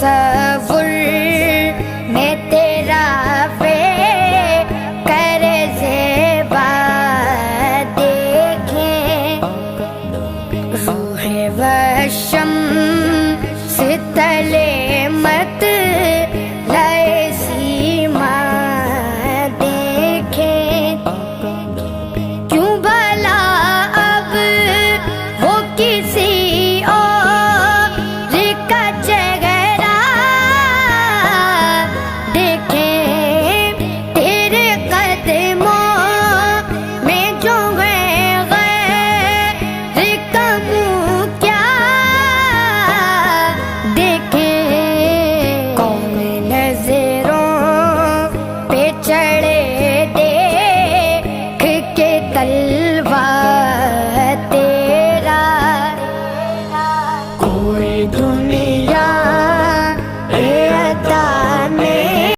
تصور میں تیرا کر زیبا دیکھیں روح و شمس تلے مت